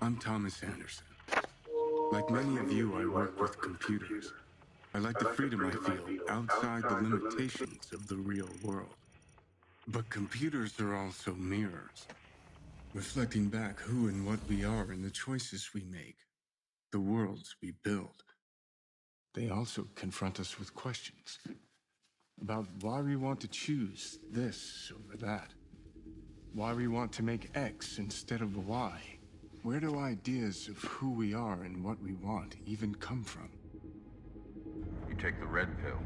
I'm Thomas Anderson. Like many of you, I work with computers. I like the freedom I feel outside the limitations of the real world. But computers are also mirrors, reflecting back who and what we are and the choices we make, the worlds we build. They also confront us with questions about why we want to choose this over that, why we want to make X instead of Y. Where do ideas of who we are and what we want even come from? You take the red pill,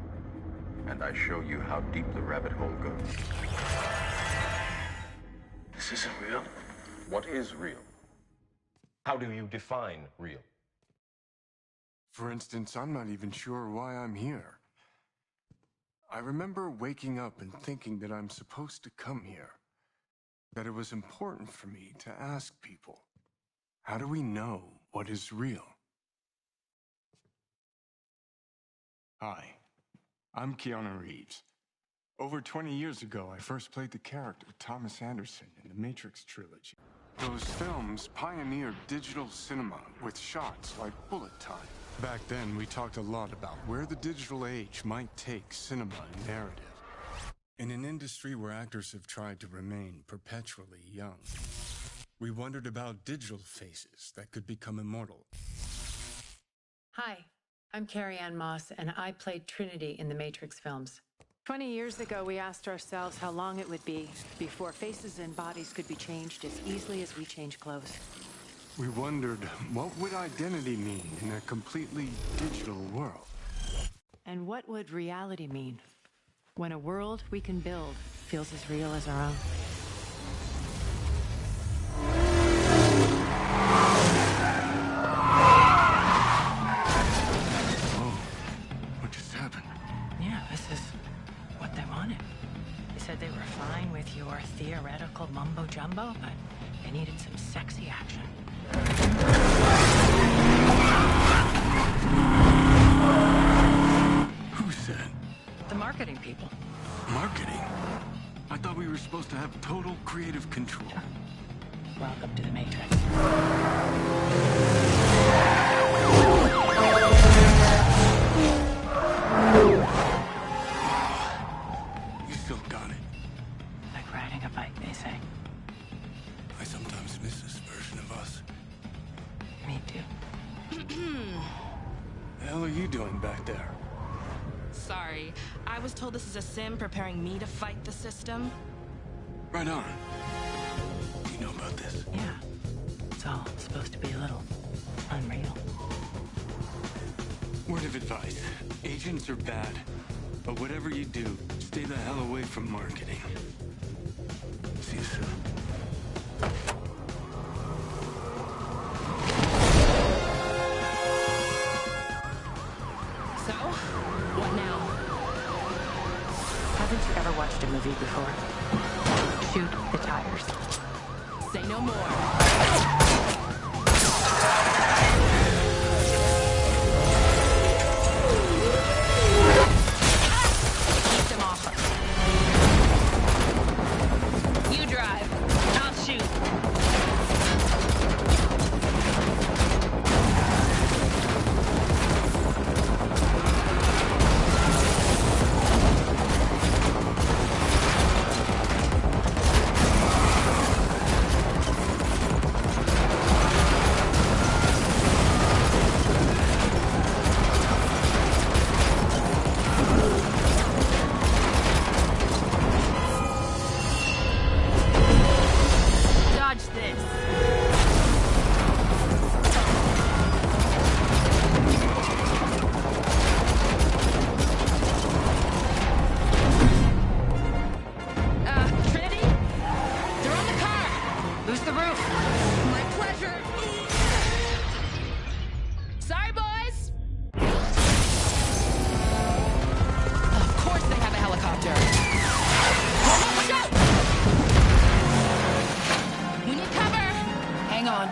and I show you how deep the rabbit hole goes. This isn't real. What is real? How do you define real? For instance, I'm not even sure why I'm here. I remember waking up and thinking that I'm supposed to come here, that it was important for me to ask people, how do we know what is real? Hi, I'm Keanu Reeves. Over 20 years ago, I first played the character Thomas Anderson in the Matrix trilogy. Those films pioneered digital cinema with shots like bullet time. Back then, we talked a lot about where the digital age might take cinema and narrative. In an industry where actors have tried to remain perpetually young, we wondered about digital faces that could become immortal. Hi, I'm Carrie-Anne Moss, and I played Trinity in the Matrix films. 20 years ago, we asked ourselves how long it would be before faces and bodies could be changed as easily as we change clothes. We wondered, what would identity mean in a completely digital world? And what would reality mean when a world we can build feels as real as our own? What just happened? Yeah, this is what they wanted. They said they were fine with your theoretical mumbo-jumbo, but they needed some sexy action. Who said? The marketing people. Marketing? I thought we were supposed to have total creative control. Welcome to the Matrix. You still got it. Like riding a bike, they say. I sometimes miss this version of us. Me too. The hell are you doing back there? Sorry, I was told this is a sim preparing me to fight the system. Right on. You know about this? Yeah. It's all supposed to be a little unreal. Word of advice. Agents are bad. But whatever you do, stay the hell away from marketing. See you soon. So, what now? Haven't you ever watched a movie before? Shoot the tires. Say no more. Keep them off her. You drive. I'll shoot. Dodge this. Trinity? They're on the car. Who's the roof? My pleasure. Sorry, boys. Of course they have a helicopter. Watch out! We need cover. Hang on.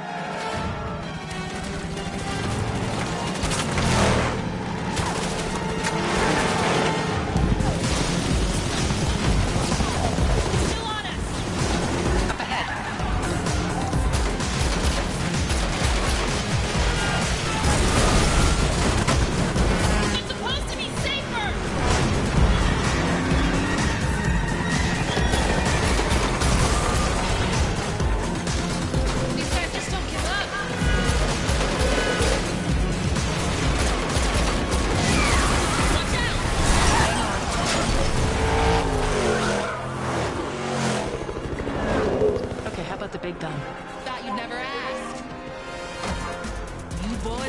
Still on us. Up ahead.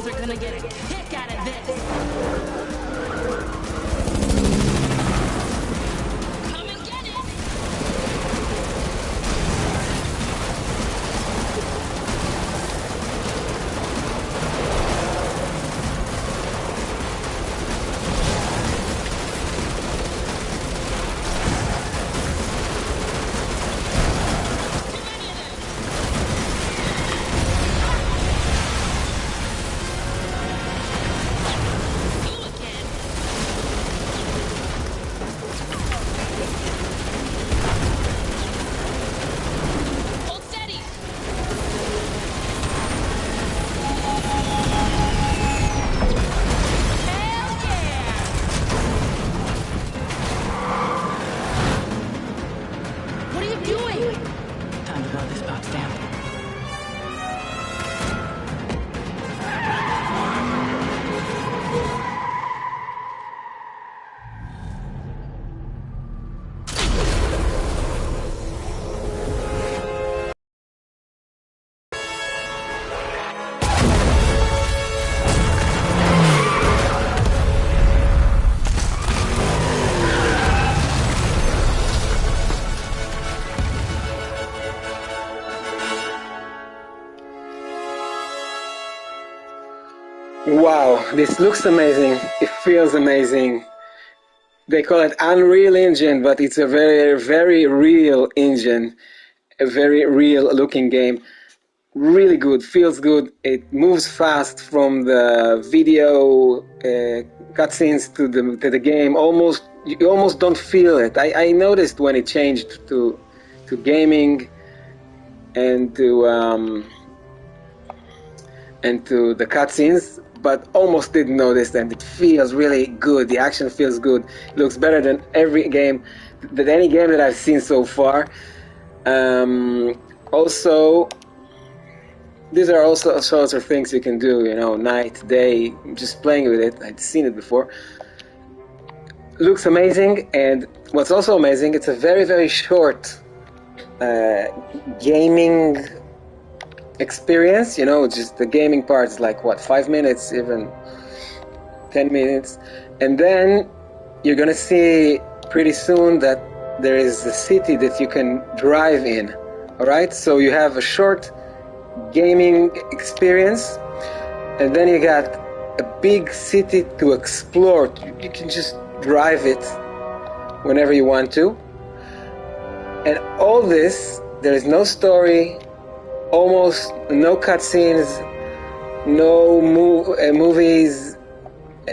are gonna get a kick out of this. Come and get it. Hold steady. Hell yeah! What are you doing? Time to blow this box down. Wow, this looks amazing. It feels amazing. They call it Unreal Engine, but it's a very, very real engine. A very real looking game. Really good, feels good. It moves fast from the video cutscenes to the game. You almost don't feel it. I noticed when it changed to gaming and to the cutscenes, but almost didn't notice, and it feels really good. The action feels good. It looks better than any game that I've seen so far. Also, these are also sorts of things you can do, night, day, just playing with it. I'd seen it before. Looks amazing, and what's also amazing, it's a very, very short gaming experience. Just the gaming part is like, 5 minutes, even 10 minutes. And then you're gonna see pretty soon that there is a city that you can drive in. Alright, so you have a short gaming experience, and then you got a big city to explore. You can just drive it whenever you want to. And all this, there is no story, almost no cutscenes, no movies,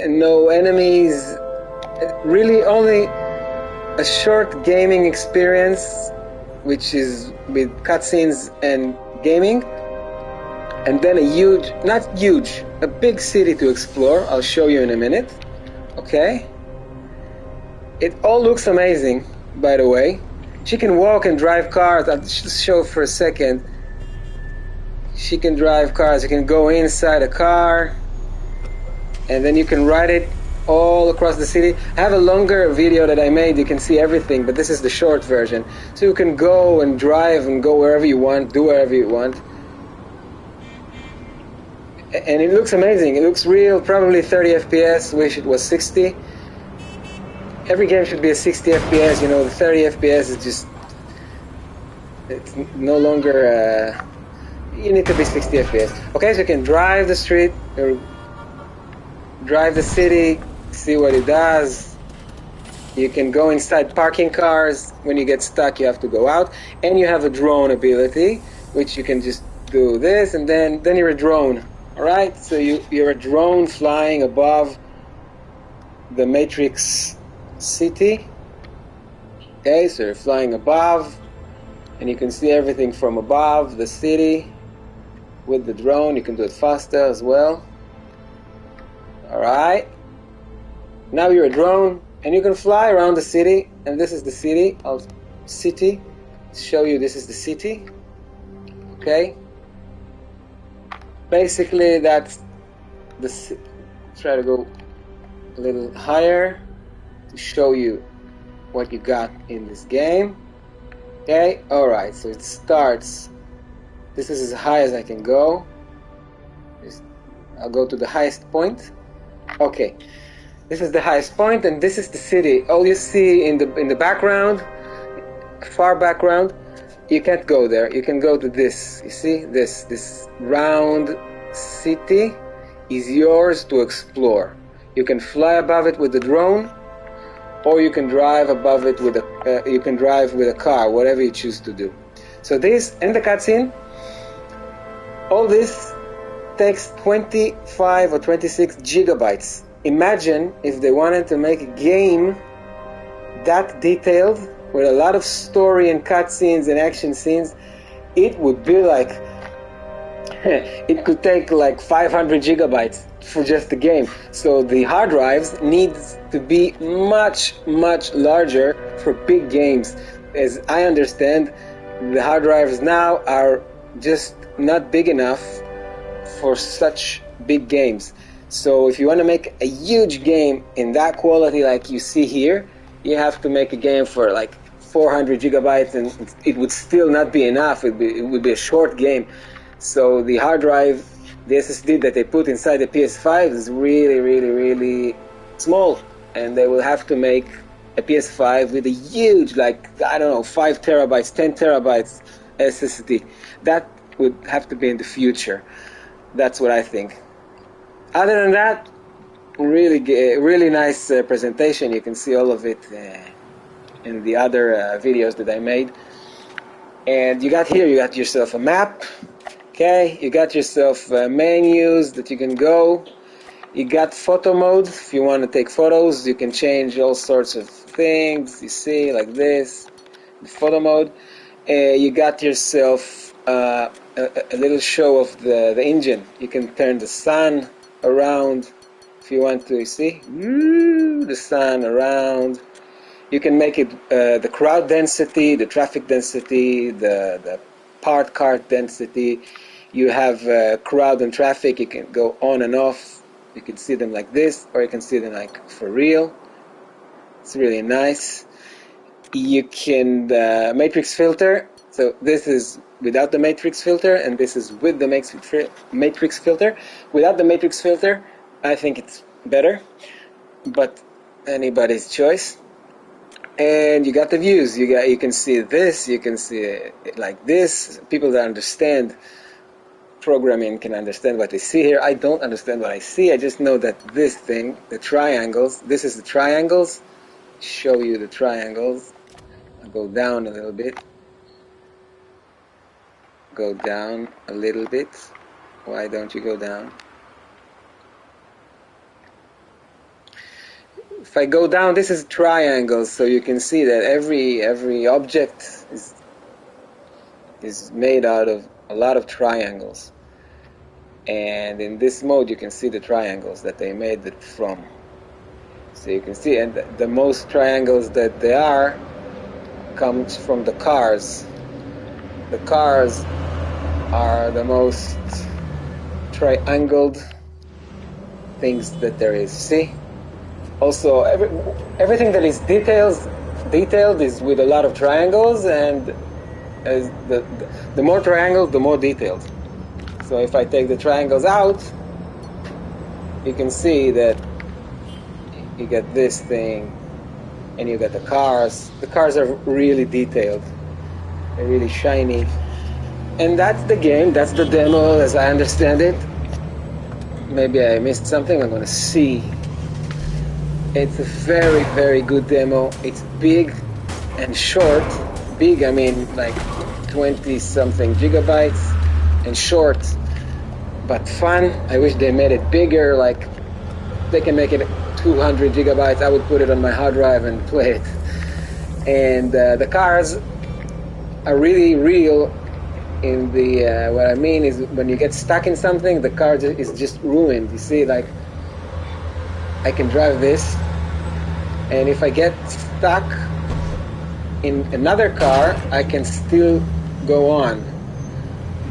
no enemies, really only a short gaming experience, which is with cutscenes and gaming, and then a big city to explore. I'll show you in a minute. Okay? It all looks amazing, by the way. She can walk and drive cars. I'll just show for a second. She can drive cars. You can go inside a car, and then you can ride it all across the city. I have a longer video that I made. You can see everything, but this is the short version. So you can go and drive and go wherever you want, do wherever you want. And it looks amazing. It looks real, probably 30 FPS. Wish it was 60. Every game should be a 60 FPS. The 30 FPS is just... It's no longer... you need to be 60 FPS. Okay, so you can drive the street, or drive the city, see what it does. You can go inside parking cars. When you get stuck, you have to go out. And you have a drone ability, which you can just do this, and then you're a drone. Alright, so you're a drone flying above the Matrix city. Okay, so you're flying above, and you can see everything from above the city with the drone. You can do it faster as well. Alright, now you're a drone, and you can fly around the city, and this is the city. I'll show you this is the city. Okay, basically that's the... Try to go a little higher to show you what you got in this game. Okay, alright, so it starts. This is as high as I can go. Just I'll go to the highest point. Okay, this is the highest point, and this is the city. All you see in the background, far background, you can't go there. You can go to this. You see this round city is yours to explore. You can fly above it with the drone, or you can drive above it with a car, whatever you choose to do. So this in the cutscene, all this takes 25 or 26 gigabytes. Imagine if they wanted to make a game that detailed with a lot of story and cutscenes and action scenes. It would be like it could take like 500 gigabytes for just the game. So the hard drives needs to be much larger for big games. As I understand, the hard drives now are just not big enough for such big games. So if you want to make a huge game in that quality like you see here, you have to make a game for like 400 gigabytes, and it would still not be enough. It would be a short game. So the hard drive, the SSD that they put inside the PS5 is really small, and they will have to make a PS5 with a huge, like, I don't know, 5 terabytes, 10 terabytes SSD. That would have to be in the future. That's what I think. Other than that, really nice presentation. You can see all of it in the other videos that I made. And you got yourself a map. Okay, you got yourself menus that you can go. You got photo mode. If you want to take photos, you can change all sorts of things. You see, like this, the photo mode. You got yourself a little show of the engine. You can turn the sun around if you want to. You see, the sun around. You can make it the crowd density, the traffic density, the part cart density. You have crowd and traffic. You can go on and off. You can see them like this, or you can see them like for real. It's really nice. You can matrix filter. So this is without the matrix filter, and this is with the matrix filter. Without the matrix filter, I think it's better, but anybody's choice. And you got the views. You can see this. You can see it like this. People that understand programming can understand what they see here. I don't understand what I see. I just know that this thing, the triangles. This is the triangles. Show you the triangles. I'll go down a little bit. Go down a little bit. Why don't you go down? If I go down, this is triangles, so you can see that every object is made out of a lot of triangles. And in this mode, you can see the triangles that they made it from. So you can see, and the most triangles that there are comes from the cars. The cars are the most triangled things that there is. See? Also, everything that is detailed is with a lot of triangles, and as the more triangles, the more detailed. So if I take the triangles out, you can see that you get this thing, and you get the cars. The cars are really detailed. They're really shiny. And that's the game, that's the demo as I understand it. Maybe I missed something, I'm gonna see. It's a very good demo. It's big and short. Big, I mean like 20 something gigabytes, and short but fun. I wish they made it bigger, like they can make it 200 gigabytes. I would put it on my hard drive and play it. And the cars are really real. In the what I mean is when you get stuck in something, the car is just ruined. You see, like I can drive this, and if I get stuck in another car, I can still go on.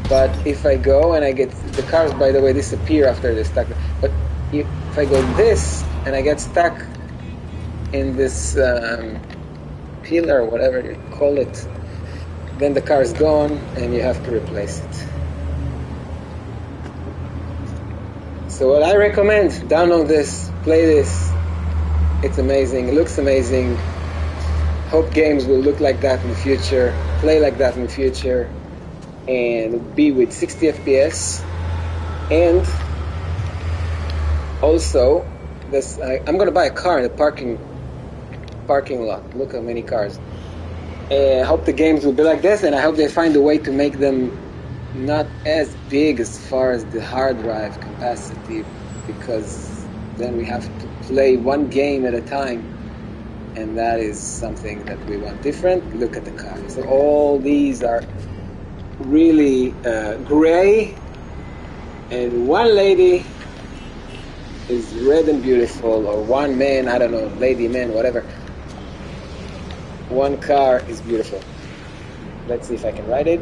But if I go and I get the cars, by the way, disappear after they're stuck. But if I go this and I get stuck in this pillar, whatever you call it, then the car is gone and you have to replace it. So what I recommend, download this, play this. It's amazing, it looks amazing. Hope games will look like that in the future, play like that in the future, and be with 60 FPS. And also, I'm gonna buy a car in the parking lot. Look how many cars. I hope the games will be like this, and I hope they find a way to make them not as big as far as the hard drive capacity, because then we have to play one game at a time, and that is something that we want different. Look at the cars. So all these are really gray, and one lady is red and beautiful, or one man, I don't know, lady, man, whatever. One car is beautiful. Let's see if I can write it.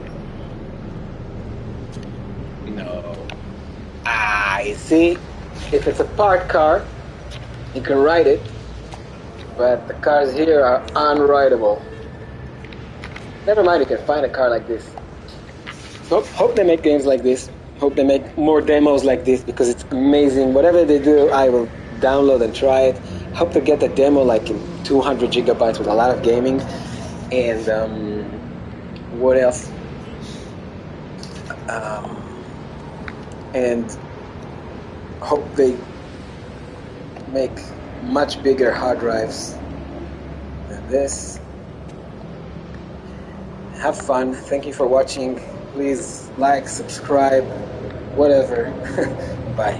No. You see, if it's a parked car, you can write it, but the cars here are unwritable. Never mind, you can find a car like this. So hope they make games like this. Hope they make more demos like this, because it's amazing. Whatever they do, I will download and try it. Hope to get the demo like in 200 gigabytes with a lot of gaming. And what else? And hope they make much bigger hard drives than this. Have fun. Thank you for watching. Please like, subscribe, whatever. Bye.